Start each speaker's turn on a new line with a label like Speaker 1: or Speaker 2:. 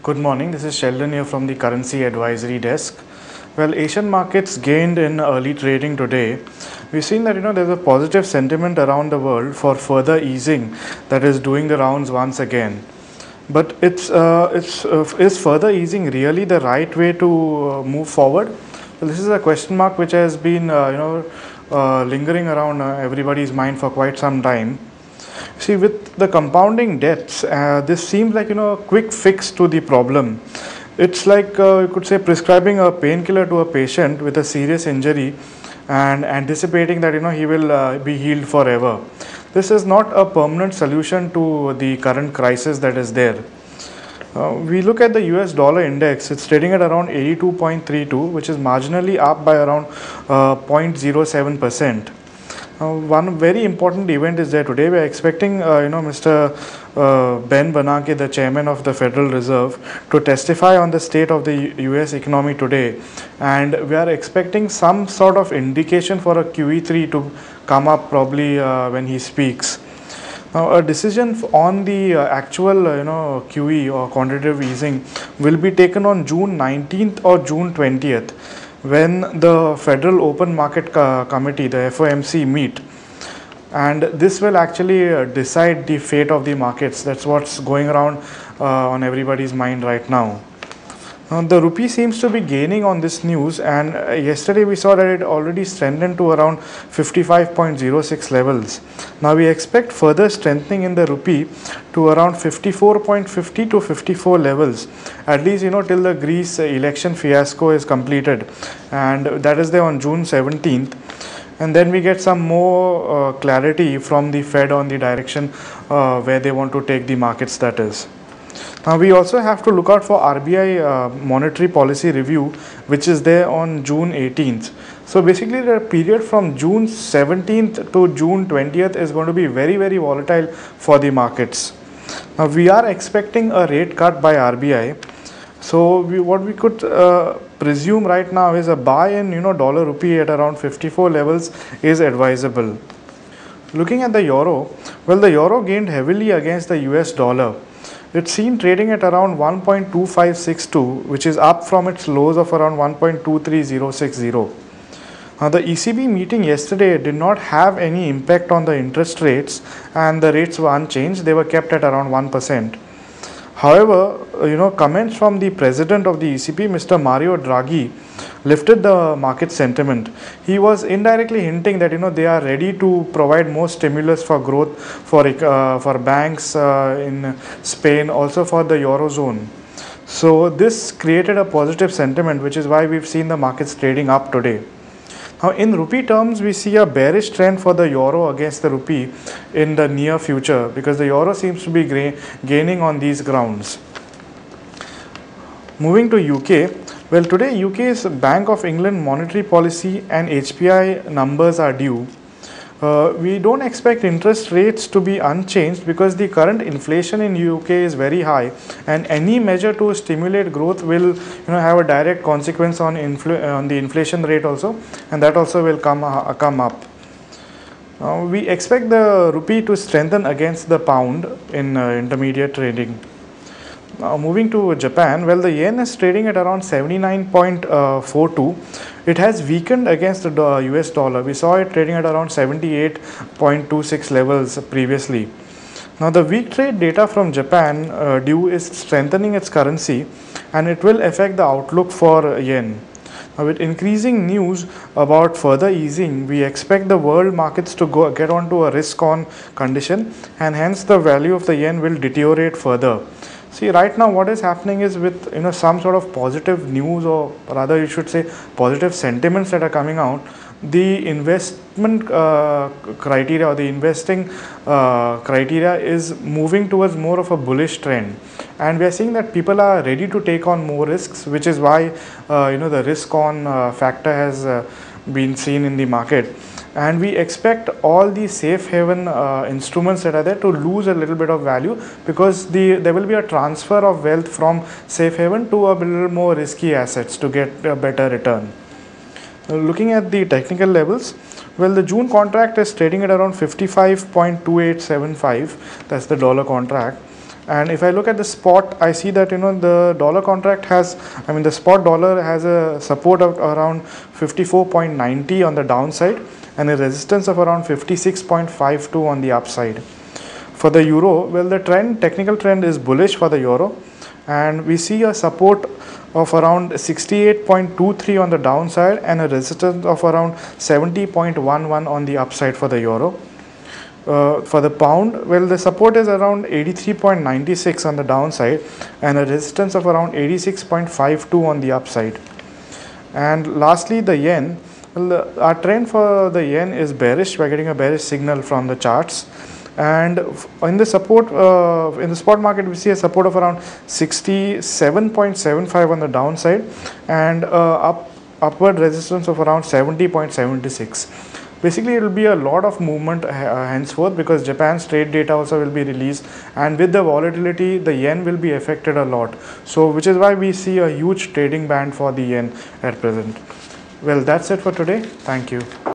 Speaker 1: Good morning. This is Sheldon here from the Currency Advisory Desk. Well, Asian markets gained in early trading today. We've seen that there's a positive sentiment around the world for further easing that is doing the rounds once again. But is further easing really the right way to move forward? Well, this is a question mark which has been lingering around everybody's mind for quite some time. See, with the compounding debts, this seems like a quick fix to the problem. It's like you could say prescribing a painkiller to a patient with a serious injury and anticipating that he will be healed forever. This is not a permanent solution to the current crisis that is there. We look at the US dollar index. It's trading at around 82.32, which is marginally up by around 0.07%. One very important event is there today. We are expecting, Mr. Ben Bernanke, the chairman of the Federal Reserve, to testify on the state of the US economy today. And we are expecting some sort of indication for a QE3 to come up probably when he speaks. Now, a decision on the actual, QE or quantitative easing will be taken on June 19th or June 20th. When the Federal Open Market Committee, the FOMC, meet, and this will actually decide the fate of the markets. That's what's going around on everybody's mind right now. The rupee seems to be gaining on this news, and yesterday we saw that it already strengthened to around 55.06 levels. Now we expect further strengthening in the rupee to around 54.50 to 54 levels, at least till the Greece election fiasco is completed, and that is there on June 17th. And then we get some more clarity from the Fed on the direction where they want to take the markets, that is. Now we also have to look out for RBI monetary policy review, which is there on June 18th. So basically the period from June 17th to June 20th is going to be very, very volatile for the markets. Now we are expecting a rate cut by RBI. So what we could presume right now is a buy in dollar rupee at around 54 levels is advisable. Looking at the euro, well, the euro gained heavily against the US dollar. It's seen trading at around 1.2562, which is up from its lows of around 1.23060. Now, the ECB meeting yesterday did not have any impact on the interest rates, and the rates were unchanged. They were kept at around 1%. However, comments from the president of the ECB, Mr. Mario Draghi, lifted the market sentiment. He was indirectly hinting that they are ready to provide more stimulus for growth for banks in Spain, also for the eurozone. So this created a positive sentiment, which is why we've seen the markets trading up today. Now, in rupee terms, we see a bearish trend for the euro against the rupee in the near future, because the euro seems to be gaining on these grounds. Moving to UK, well, today UK's Bank of England monetary policy and HPI numbers are due. We don't expect interest rates to be unchanged because the current inflation in UK is very high, and any measure to stimulate growth will have a direct consequence on the inflation rate also, and that also will come up. We expect the rupee to strengthen against the pound in intermediate trading. Now, moving to Japan, well, the yen is trading at around 79.42. It has weakened against the US dollar. We saw it trading at around 78.26 levels previously. Now, the weak trade data from Japan due is strengthening its currency, and it will affect the outlook for yen. Now, with increasing news about further easing, we expect the world markets to get onto a risk-on condition, and hence the value of the yen will deteriorate further. See, right now what is happening is with some sort of positive news, or rather you should say positive sentiments that are coming out, the investment criteria or the investing criteria is moving towards more of a bullish trend, and we are seeing that people are ready to take on more risks, which is why the risk on factor has been seen in the market. And we expect all the safe haven instruments that are there to lose a little bit of value, because there will be a transfer of wealth from safe haven to a little more risky assets to get a better return. Looking at the technical levels, well, the June contract is trading at around 55.2875. That's the dollar contract. And if I look at the spot, I see that the dollar contract has, the spot dollar has a support of around 54.90 on the downside and a resistance of around 56.52 on the upside. For the euro, well, the technical trend is bullish for the euro, and we see a support of around 68.23 on the downside and a resistance of around 70.11 on the upside for the euro. For the pound, well, the support is around 83.96 on the downside and a resistance of around 86.52 on the upside. And lastly, the yen. Well, our trend for the yen is bearish. We're getting a bearish signal from the charts. And in the support, in the spot market, we see a support of around 67.75 on the downside and upward resistance of around 70.76. Basically, it will be a lot of movement henceforth, because Japan's trade data also will be released, and with the volatility, the yen will be affected a lot. So, which is why we see a huge trading band for the yen at present. Well, that's it for today. Thank you.